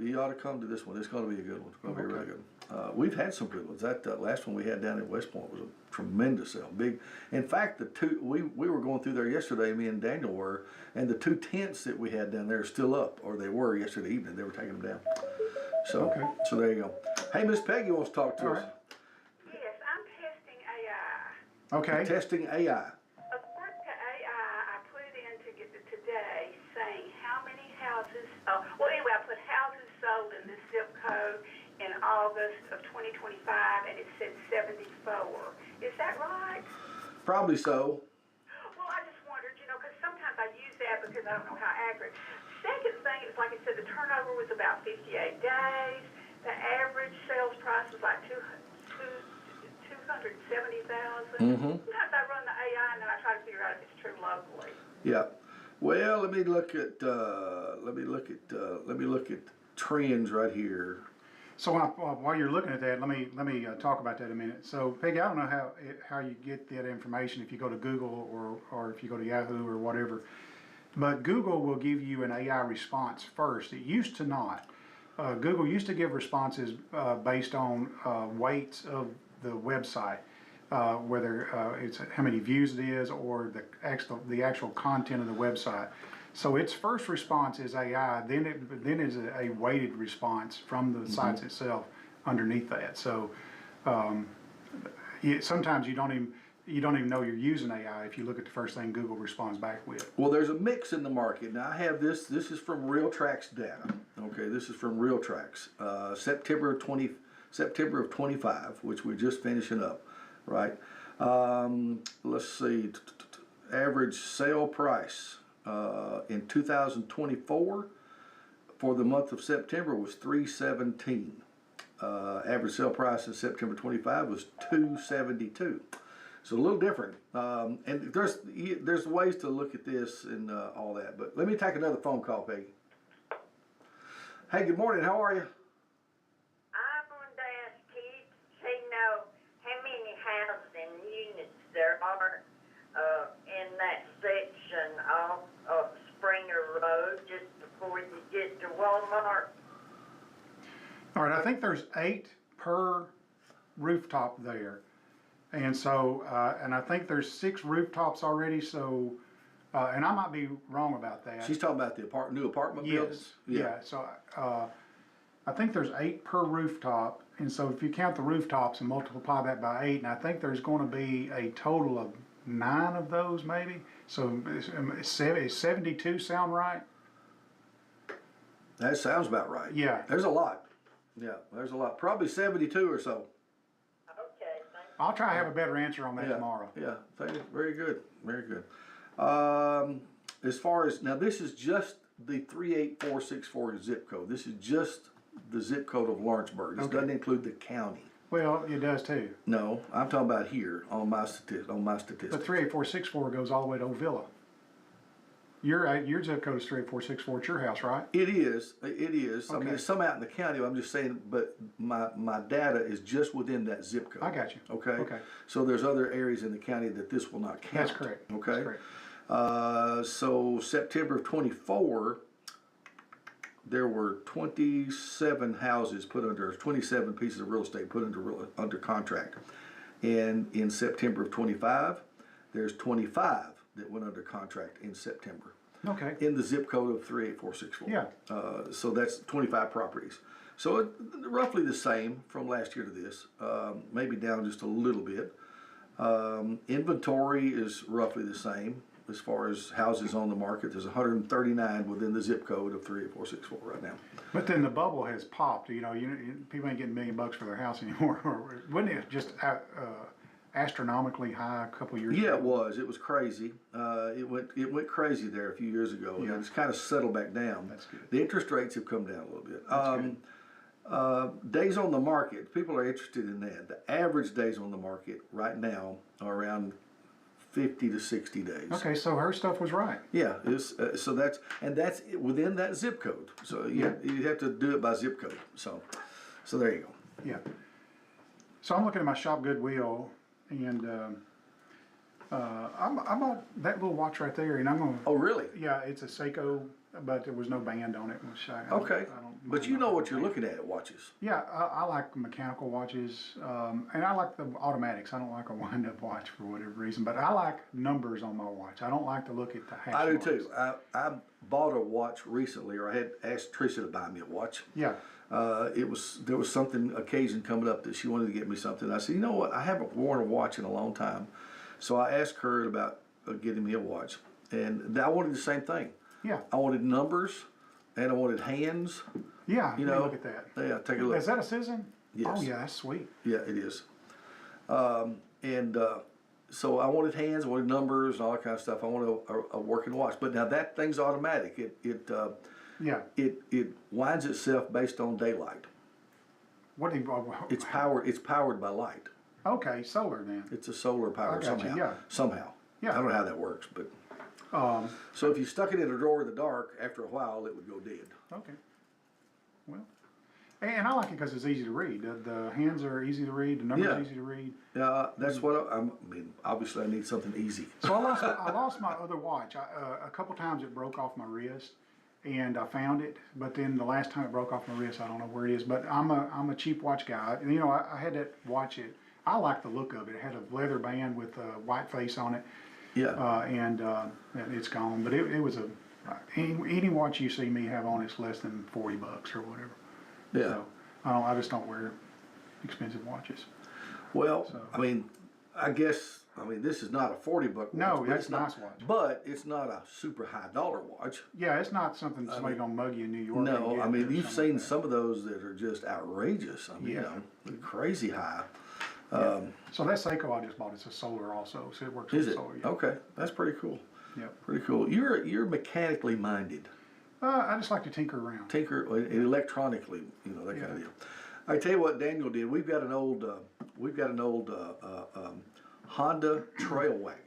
You ought to come to this one. It's going to be a good one. It's going to be a really good one. We've had some good ones. That last one we had down at West Point was a tremendous sale. Big. In fact, we were going through there yesterday. Me and Daniel were, and the 2 tents that we had down there are still up, or they were yesterday evening. They were taking them down. So, so there you go. Hey, Miss Peggy wants to talk to us. Yes, I'm testing AI. Okay. Testing AI. According to AI, I put it in to get it today saying how many houses, well anyway, I put houses sold in this zip code in August of 2025 and it said 74. Is that right? Probably so. Well, I just wondered, you know, because sometimes I use that because I don't know how accurate. Second thing is, like I said, the turnover was about 58 days. The average sales price was like $270,000. Sometimes I run the AI and then I try to figure out if it's true locally. Yeah. Well, let me look at trends right here. So while you're looking at that, let me talk about that a minute. So Peggy, I don't know how you get that information if you go to Google or if you go to Yahoo or whatever, but Google will give you an AI response first. It used to not. Google used to give responses based on weights of the website, whether it's how many views it is or the actual content of the website. So its first response is AI, then is a weighted response from the sites itself underneath that. So sometimes you don't even know you're using AI if you look at the first thing Google responds back with. Well, there's a mix in the market. Now I have this. This is from RealTracs data. Okay, this is from RealTracs, September of 25, which we're just finishing up, right? Let's see, average sale price in 2024 for the month of September was $317. Average sale price in September 25 was $272. So a little different, and there's ways to look at this and all that. But let me take another phone call, Peggy. Hey, good morning. How are you? I wanted to ask Keith, he know how many housing units there are in that section of Springer Road just before you get to Walmart. All right, I think there's 8 per rooftop there. And so, and I think there's 6 rooftops already, so, and I might be wrong about that. She's talking about the new apartment buildings? Yeah, so I think there's 8 per rooftop, and so if you count the rooftops and multiply that by 8, and I think there's going to be a total of 9 of those maybe. So is 72 sound right? That sounds about right. Yeah. There's a lot. Yeah, there's a lot. Probably 72 or so. Okay, thank you. I'll try to have a better answer on that tomorrow. Yeah, thank you. Very good. Very good. As far as, now this is just the 38464 zip code. This is just the zip code of Lawrenceburg. This doesn't include the county. Well, it does too. No, I'm talking about here on my statistics. But 38464 goes all the way to Ovilla. Your zip code is 38464 at your house, right? It is. It is. Okay. I mean, there's some out in the county. I'm just saying, but my data is just within that zip code. I got you. Okay. Okay. So there's other areas in the county that this will not count. That's correct. Okay. That's correct. So September of 24, there were 27 houses put under, 27 pieces of real estate put under contract, and in September of 25, There's 25 that went under contract in September Okay. in the zip code of 38464. Yeah. So that's 25 properties. So roughly the same from last year to this, maybe down just a little bit. Inventory is roughly the same as far as houses on the market. There's 139 within the zip code of 38464 right now. But then the bubble has popped. People ain't getting $1 million for their house anymore. Wasn't it just astronomically high a couple years ago? Yeah, it was. It was crazy. It went crazy there a few years ago. Yeah. And it's kind of settled back down. That's good. The interest rates have come down a little bit. That's good. Days on the market, people are interested in that. The average days on the market right now are around 50 to 60 days. Okay, so her stuff was right. Yeah, so that's within that zip code. So you have to do it by zip code. So there you go. Yeah. So I'm looking at my shop Goodwill, and I'm on that little watch right there, and I'm gonna. Oh, really? Yeah, it's a Seiko, but there was no band on it. Which I Okay. don't But you know what you're looking at watches. Yeah, I like mechanical watches, and I like the automatics. I don't like a wind-up watch for whatever reason, but I like numbers on my watch. I don't like to look at the hash I do marks. too. I bought a watch recently, or I had asked Tricia to buy me a watch. Yeah, There was something occasion coming up that she wanted to get me something. I said, you know what? I haven't worn a watch in a long time, so I asked her about getting me a watch, and I wanted the same thing. yeah, I wanted numbers, and I wanted hands. yeah. You let me know, look at that. Yeah, take a look. Is that a Citizen? Yes. Oh yeah, that's sweet. Yeah, it is. So I wanted hands, I wanted numbers, and all that kind of stuff. I wanted a working watch. But now that thing's automatic. Yeah. It winds itself based on daylight. What do you? It's powered by light. Okay, solar then. It's a solar power I got you, somehow. yeah. Somehow. Yeah. I don't know how that works, but so if you stuck it in a drawer in the dark, after a while it would go dead. Okay. Well, and I like it because it's easy to read. The hands are easy to read. The numbers Yeah. are easy to read. That's what I mean. Obviously, I need something easy. So I lost my other watch. A couple times it broke off my wrist, and I found it. But then the last time it broke off my wrist, I don't know where it is. But I'm a cheap watch guy. I had that watch. I like the look of it. It had a leather band with a white face on it. Yeah. And it's gone. But it was any watch you see me have on, it's less than $40 or whatever. Yeah. So I just don't wear expensive watches. Well, So- I mean, this is not a $40 watch. No, but that's it's a not, nice watch. But it's not a super high dollar watch. Yeah, it's not something somebody gonna mug you in New York. and No, get I mean, or you've something seen like that. some of those that are just outrageous. I mean, Yeah. crazy high. So that Seiko I just bought, it's a solar also, so it works Is with it? solar. Yeah. Okay, that's pretty cool. Yep. Pretty cool. You're mechanically minded. I just like to tinker around. Tinker electronically, that kind of deal. I tell you what Daniel did. We've got an old Honda trail wagon.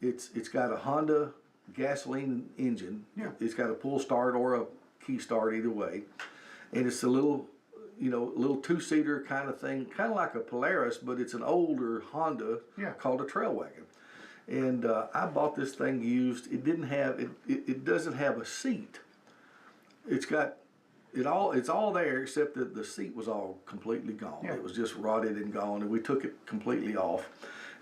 It's got a Honda gasoline engine. Yeah. It's got a pull start or a key start, either way, and it's a little two-seater kind of thing, kind of like a Polaris, but it's an older Honda Yeah. called a trail wagon. And I bought this thing used. It didn't have it doesn't have a seat. It's all there except that the seat was all completely gone. Yeah. It was just rotted and gone, and we took it completely off.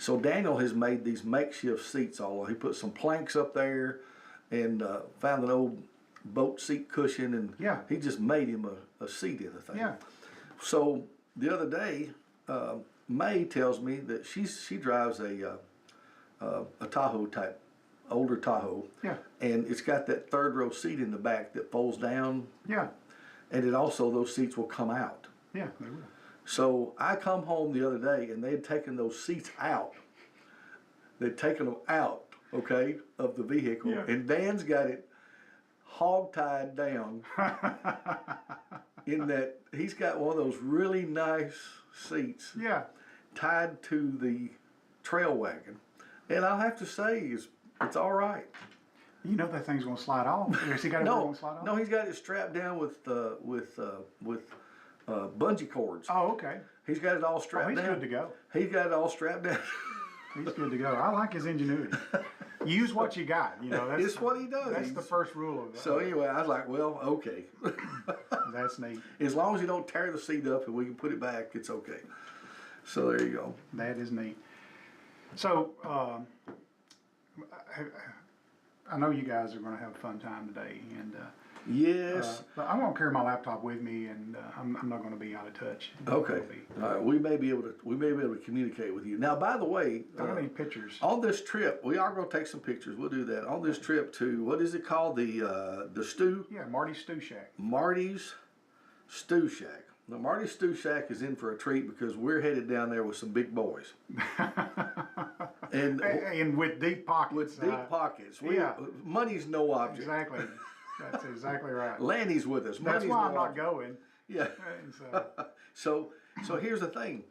So Daniel has made these makeshift seats all over. He put some planks up there and found an old boat seat cushion, and Yeah. he just made him a seat in the thing. Yeah. So the other day, May tells me that she drives a Tahoe type, older Tahoe. Yeah. And it's got that third row seat in the back that folds down, Yeah. and it also, those seats will come out. Yeah, they will. So I come home the other day and they had taken those seats out. They'd taken them out, okay, of the vehicle. Yeah. And Dan's got it hog-tied down in that he's got one of those really nice seats Yeah. tied to the trail wagon. And I'll have to say, it's all right. You know that thing's gonna slide off. Has he got it where it's No, gonna slide off? no, he's got it strapped down with bungee cords. Oh, okay. He's got it all strapped he's down. good to go. He's got it all strapped down. He's good to go. I like his ingenuity. Use what you got. That's It's what he does. That's the first rule of that. So anyway, I was like, well, okay. That's neat. As long as you don't tear the seat up and we can put it back, it's okay. So there you go. That is neat. So, I know you guys are gonna have a fun time today, and, Yes. but I'm gonna carry my laptop with me, and, I'm not gonna be out of touch. Okay. All right. We may be able to communicate with you. Now, by the way, I don't need pictures. on this trip, we are going to take some pictures. We'll do that on this trip to what is it called? The stew. Yeah, Marty's Stew Shack. Marty's Stew Shack. Now, Marty's Stew Shack is in for a treat because we're headed down there with some big boys. And with deep pockets. With deep pockets. Yeah. Money's no object. Exactly. That's exactly right. Lanny's with us. That's Money's why no I'm not object. going. Yeah. And so, So here's the thing.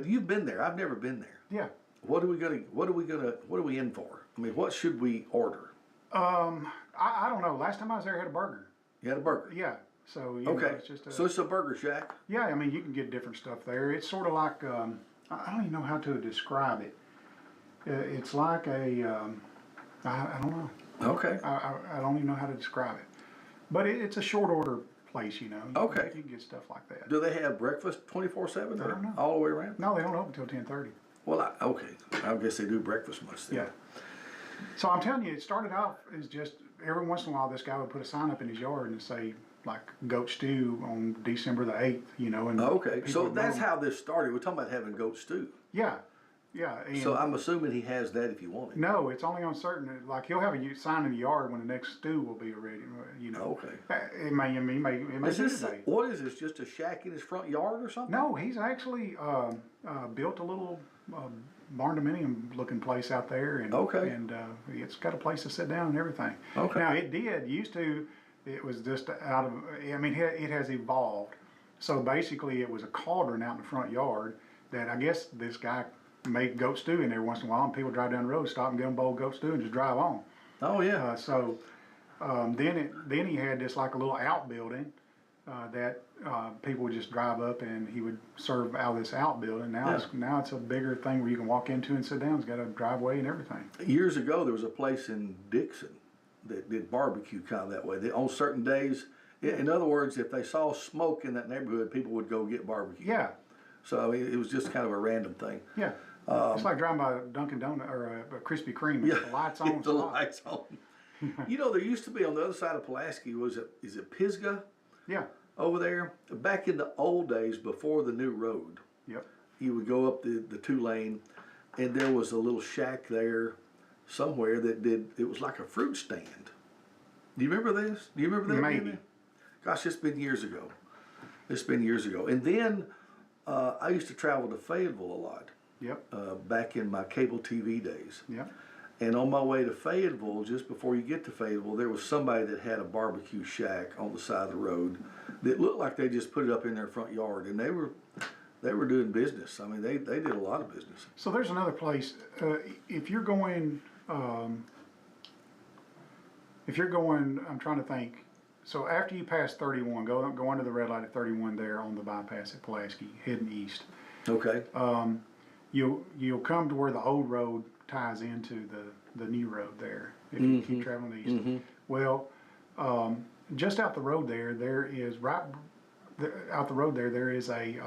You've been there. I've never been there. yeah. What are we in for? I mean, what should we order? I don't know. Last time I was there, I had a burger. You had a burger. Yeah. So, you know, Okay. it's just So it's a burger shack. yeah, I mean, you can get different stuff there. It's sort of like, I don't even know how to describe it. It's like a, I don't know. Okay. I don't even know how to describe it. But it's a short order place, you know. Okay. You can get stuff like that. Do they have breakfast 24/7 I don't know. all the way around? No, they don't open until 10:30. Well, okay. I guess they do breakfast much then. Yeah. So I'm telling you, it started off as just every once in a while this guy would put a sign up in his yard and say like goat stew on December the 8th, you know. And Okay. people So would that's know. how this started. We're talking about having goat stew. Yeah. Yeah. And So I'm assuming he has that if you want it. no, it's only on certain, like he'll have a sign in the yard when the next stew will be ready, you know. Okay. It may be today. What is this? Just a shack in his front yard or something? No, he's actually built a little barn dominium looking place out there, and Okay. and it's got a place to sit down and everything. Okay. Now it was just out of. I mean, it has evolved. So basically, it was a cauldron out in the front yard that I guess this guy made goat stew in there once in a while, and people drive down the road, stop and get them a bowl of goat stew, and just drive on. Oh yeah. Then he had this like a little outbuilding that people would just drive up and he would serve out of this outbuilding. Now it's a bigger thing where you can walk into and sit down. It's got a driveway and everything. Years ago, there was a place in Dixon that did barbecue kind of that way. On certain days, in other words, if they saw smoke in that neighborhood, people would go get barbecue. Yeah, So I mean, it was just kind of a random thing. yeah. It's like driving by a Dunkin' Donut or a Krispy Kreme. Yeah. The lights on. The stop. lights on. You know, there used to be on the other side of Pulaski, is it Pisgah Yeah. over there? Back in the old days before the new road, Yep. you would go up the 2-lane and there was a little shack there somewhere it was like a fruit stand. Do you remember this? Do you remember that? Maybe. Andy? Gosh, it's been years ago. It's been years ago. And then I used to travel to Fayetteville a lot. Yep. Back in my cable TV days. Yep. And on my way to Fayetteville, just before you get to Fayetteville, there was somebody that had a barbecue shack on the side of the road that looked like they just put it up in their front yard, and they were doing business. I mean, they did a lot of business. So there's another place. If you're going, I'm trying to think. So after you pass 31, go under the red light at 31 there on the bypass at Pulaski, heading east. Okay. You'll come to where the old road ties into the new road there. If you keep traveling east. Well, just out the road there is out the road there is a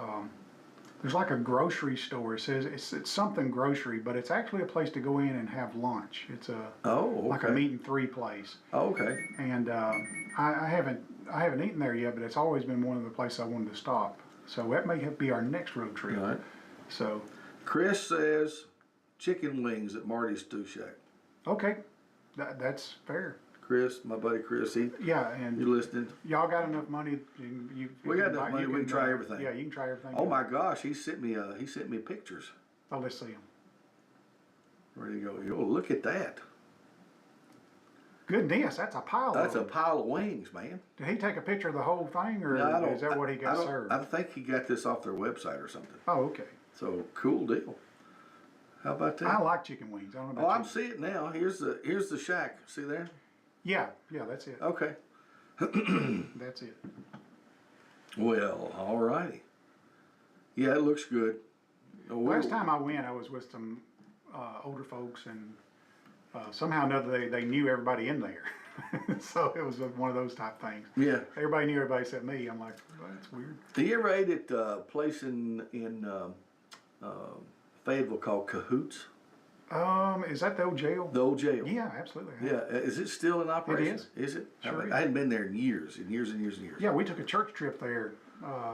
there's like a grocery store. It says it's something grocery, but it's actually a place to go in and have lunch. It's like a meat and three place. Oh, okay. And I haven't eaten there yet, but it's always been one of the places I wanted to stop. So that may be our next road trip. All right. So Chris says chicken wings at Marty's Stew Shack. okay, that's fair. Chris, my buddy Chris, Yeah, and you listening? y'all got enough money. We got enough money, we can try everything. Yeah, you can try everything. Oh my gosh, he sent me pictures. Oh, let's see them. Where do you go? Oh, look at that. Goodness, that's a pile. That's a of them. pile of wings, man. Did he take a picture of the whole thing, or No, is that what he got served? I think he got this off their website or something. Oh, okay. So cool deal. How about that? I like chicken wings. I don't know Oh, about I'm you. seeing it now. Here's the shack. See there? Yeah, that's it. Okay. That's it. Well, all righty. Yeah, it looks good. Last time I went, I was with some older folks, and somehow or another they knew everybody in there. So it was one of those type things. Yeah. Everybody knew everybody except me. I'm like, well, that's weird. You ever ate at a place in Fayetteville called Cahoots, Is that the old jail? the old jail. Yeah, absolutely. Yeah, is it still in operation? is. Is it? Sure is. I hadn't been there in years and years and years and years. Yeah, we took a church trip there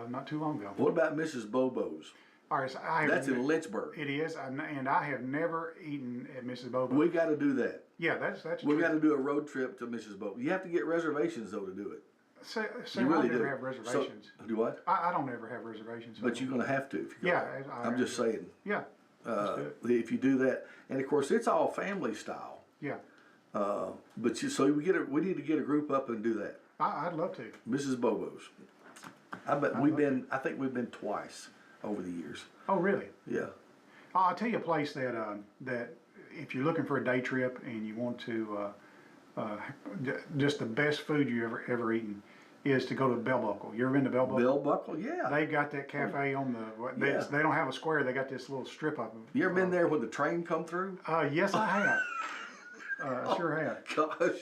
not too long ago. What about Mrs. Bobo's? All right, so I That's in Lynchburg. It is, and I have never eaten at Mrs. Bobo's. We got to do that. Yeah, that's We true. got to do a road trip to Mrs. Bobo. You have to get reservations though to do it. So You really I never do. have reservations. So, do what? I don't ever have reservations. But you're gonna have to if you go. Yeah, I'm just saying. Yeah, let's do it. If you do that, and of course it's all family style. Yeah, But we need to get a group up and do that. I'd love to. Mrs. Bobo's. I bet I think we've been twice over the years. Oh, really? Yeah. I'll tell you a place that if you're looking for a day trip and you want to just the best food you ever eaten is to go to Bell Buckle. You ever been to Bell Buckle? Bell Buckle, yeah. They got that cafe on the. Yeah. They don't have a square. They got this little strip of them. You ever been there when the train come through? Yes, I have. I sure have. Gosh,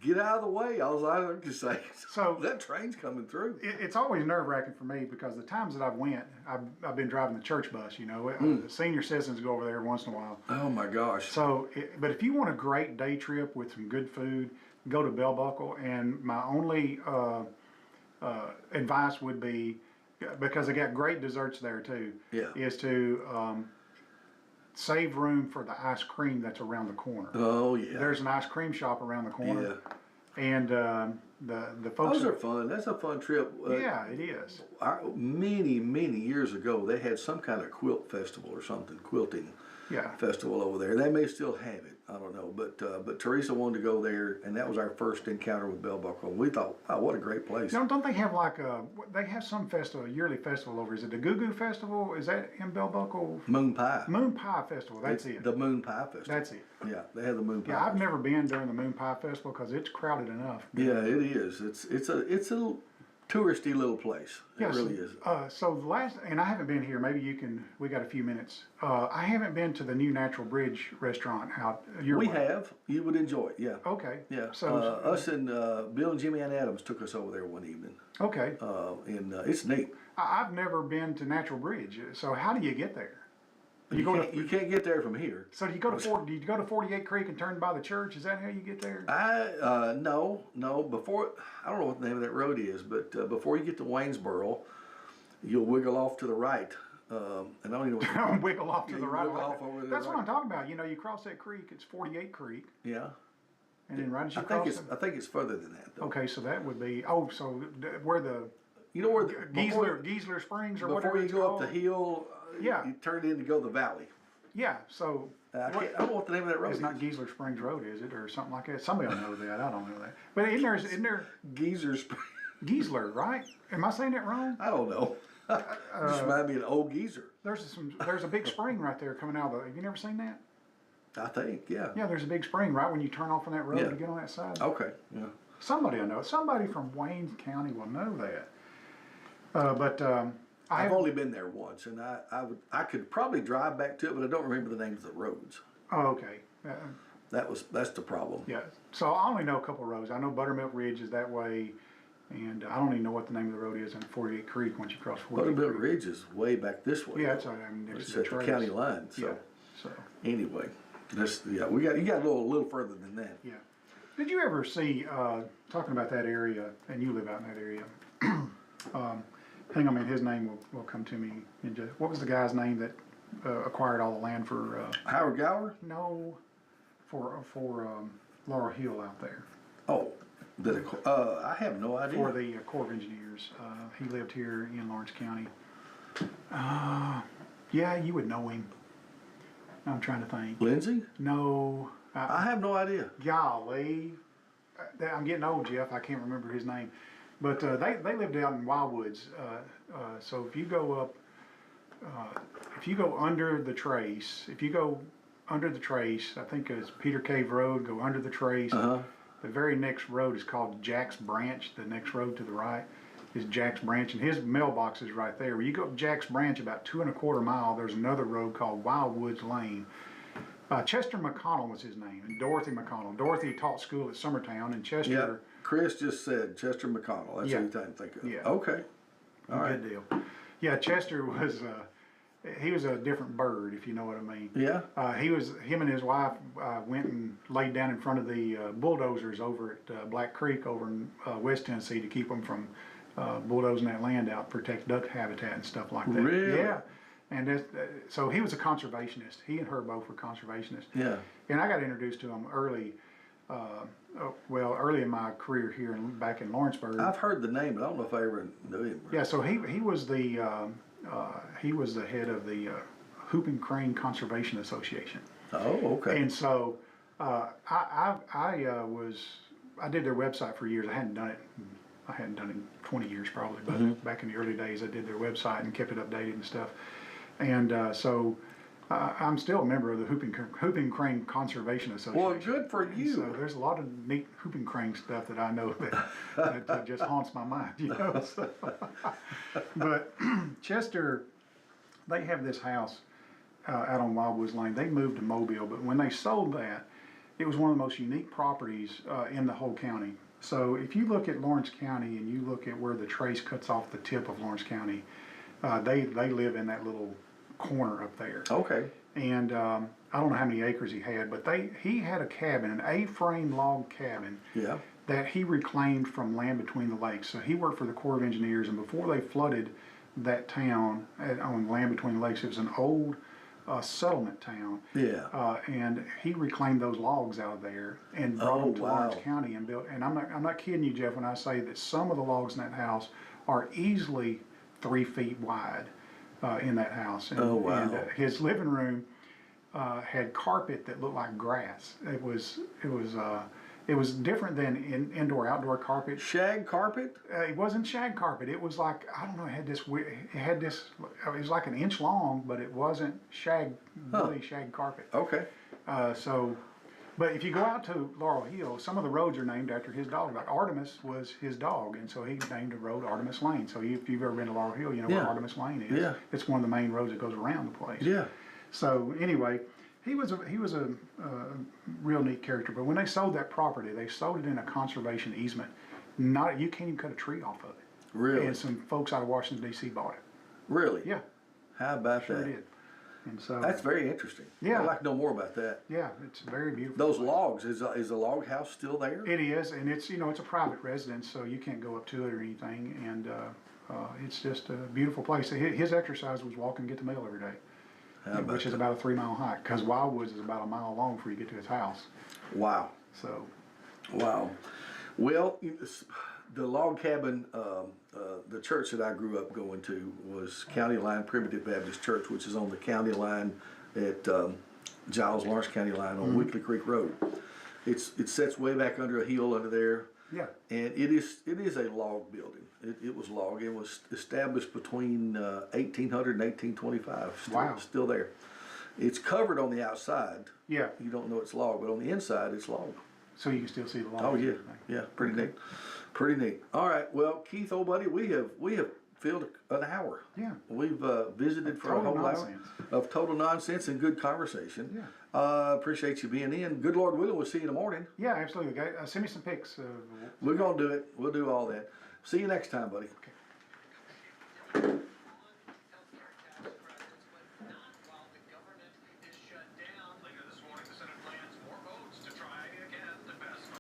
get out of the way. All I can say is, So- that train's coming through. It's always nerve wracking for me because the times that I've been driving the church bus. You know, the senior citizens go over there once in a while. Oh my gosh. So, but if you want a great day trip with some good food, go to Bell Buckle. And my only advice would be, because they got great desserts there too, Yeah. is to save room for the ice cream that's around the corner. Oh yeah. There's an ice cream shop around the corner, Yeah. and the folks. Those are fun. That's a fun trip. Yeah, it is. Many years ago, they had some kind of quilt festival or something, quilting Yeah. festival over there. They may still have it. I don't know. But Teresa wanted to go there, and that was our first encounter with Bell Buckle. We thought, wow, what a great place. Don't they have they have some festival, a yearly festival over? Is it the Goo Goo Festival? Is that in Bell Buckle? Moon Pie. Moon Pie Festival. That's It's it. The Moon Pie Festival. That's it. Yeah, they have the Moon Pie. Yeah, I've Festival. never been during the Moon Pie Festival because it's crowded enough. Yeah, it is. It's a touristy little place. It Yes. really is. So the last, and I haven't been here. Maybe you can. We got a few minutes. I haven't been to the new Natural Bridge restaurant out your We way. have. You would enjoy it. Yeah. Okay. Yeah. So Us and Bill and Jimmy Ann Adams took us over there one evening. okay. And it's neat. I've never been to Natural Bridge. So how do you get there? You can't get there from here. So do you go to 48 Creek and turn by the church? Is that how you get there? No. Before, I don't know what the name of that road is, but before you get to Waynesboro, you'll wiggle off to the right. And I don't even know what the, Wiggle off to the you right. wiggle off over to the That's what right. I'm talking about. You know, you cross that creek, it's 48 Creek, yeah. and then right as you I think cross it's I think it's further than that though. okay, so that would be where the You know where Geisler Springs or before whatever you it's go called. up the hill, Yeah. you turn in to go to the valley. Yeah, so I don't know what the name of that road it's is. not Geisler Springs Road, is it, or something like that? Somebody will know that. I don't know that. But isn't there Geezer's. Geisler, right? Am I saying that wrong? I don't know. Just remind me of an old geezer. There's a big spring right there coming out of the. Have you never seen that? I think, yeah. Yeah, there's a big spring right when you turn off on that road Yeah. to get on that side. Okay, yeah. Somebody will know. Somebody from Wayne County will know that. I've only been there once, and I could probably drive back to it, but I don't remember the names of the roads. Oh, okay. That's the problem. Yeah. So I only know a couple of roads. I know Buttermilk Ridge is that way, and I don't even know what the name of the road is on 48 Creek once you cross 48 Buttermilk Creek. Ridge is way back this way. Yeah, it's next It's to the at the trails. county line. So Yeah. So anyway, you got a little further than that. yeah. Did you ever see talking about that area? And you live out in that area. Hang on a minute. His name will come to me. In just, what was the guy's name that acquired all the land for? Howard Gower? No, for Laurel Hill out there. Oh, I have no idea. For the Corps of Engineers. He lived here in Lawrence County. Yeah, you would know him. I'm trying to think. Lindsay? No. I have no idea. Golly. I'm getting old, Jeff. I can't remember his name. But they lived out in Wildwoods. So if you go up, if you go under the trace, I think it's Peter Cave Road, go under the trace. Uh-huh. The very next road is called Jack's Branch. The next road to the right is Jack's Branch, and his mailbox is right there. When you go up Jack's Branch about 2.25 miles, there's another road called Wildwoods Lane. Chester McConnell was his name, and Dorothy McConnell. Dorothy taught school at Summertown, and Chester. Yeah. Chris just said Chester McConnell. That's Yeah. what you think of. Yeah. Okay. All right. Good deal. Yeah, Chester was he was a different bird, if you know what I mean. Yeah. Him and his wife went and laid down in front of the bulldozers over at Black Creek over in West Tennessee to keep them from bulldozing that land out, protect duck habitat and stuff like that. Really? Yeah. And so he was a conservationist. He and her both were conservationists. Yeah. And I got introduced to him early. Early in my career here back in Lawrenceburg. I've heard the name, but I don't know if I ever knew him. Yeah, so he was the head of the Hooping Crane Conservation Association. Oh, okay. And so I did their website for years. I hadn't done it in 20 years probably, but back in the early days I did their website and kept it updated and stuff. And so I'm still a member of the Hooping Crane Conservation Association. Well, good for you. So there's a lot of neat hooping crane stuff that I know that just haunts my mind, you know. So. But Chester, they have this house out on Wildwoods Lane. They moved to Mobile, but when they sold that, it was one of the most unique properties in the whole county. So if you look at Lawrence County and you look at where the trace cuts off the tip of Lawrence County, they live in that little corner up there. Okay. And I don't know how many acres he had, but he had a cabin, an A-frame log cabin. Yeah. That he reclaimed from land between the lakes. So he worked for the Corps of Engineers, and before they flooded that town on land between the lakes, it was an old settlement town. Yeah. And he reclaimed those logs out of there and brought them to Lawrence wow. County and built. And I'm not kidding you, Jeff, when I say that some of the logs in that house are easily 3 feet wide in that house. And, Oh, wow. And his living room had carpet that looked like grass. It was different than indoor-outdoor carpet. Shag carpet? It wasn't shag carpet. It was like, I don't know, it was like an inch long, but it wasn't really shag carpet. Okay. But if you go out to Laurel Hill, some of the roads are named after his dog. Like Artemis was his dog, and so he named a road Artemis Lane. So if you've ever been to Laurel Hill, you know Yeah. where Artemis Lane is. Yeah. It's one of the main roads that goes around the place. Yeah. So anyway, he was a real neat character. But when they sold that property, they sold it in a conservation easement. You can't even cut a tree off of it. Really? And some folks out of Washington D.C. bought it. Really? Yeah, How about sure that? did. And so That's very interesting. Yeah. I'd like to know more about that. yeah, it's very beautiful. Those logs, is the log house still there? It is, and it's it's a private residence, so you can't go up to it or anything. And it's just a beautiful place. His exercise was walk and get the mail every day. How about Which is that? about a 3-mile hike, because Wildwoods is about a mile long before you get to his house. Wow. So, Wow. Well, the log cabin, the church that I grew up going to was County Line Primitive Baptist Church, which is on the county line at Giles Lawrence County line on Weekly Creek Road. It sits way back under a hill under there. yeah. And it is a log building. It was log. It was established between 1800 and 1825. Wow. Still there. It's covered on the outside. Yeah, You don't know it's log, but on the inside it's log. so you can still see the logs. Oh and yeah, everything. yeah, pretty neat, pretty neat. All right, well, Keith, old buddy, we have filled an hour. Yeah. We've visited for a Total whole nonsense. hour of total nonsense and good conversation. Yeah. Appreciate you being in. Good Lord willing, we'll see you in the morning. Yeah, absolutely. Send me some pics. We're gonna do it. We'll do all that. See you next time, buddy. Okay.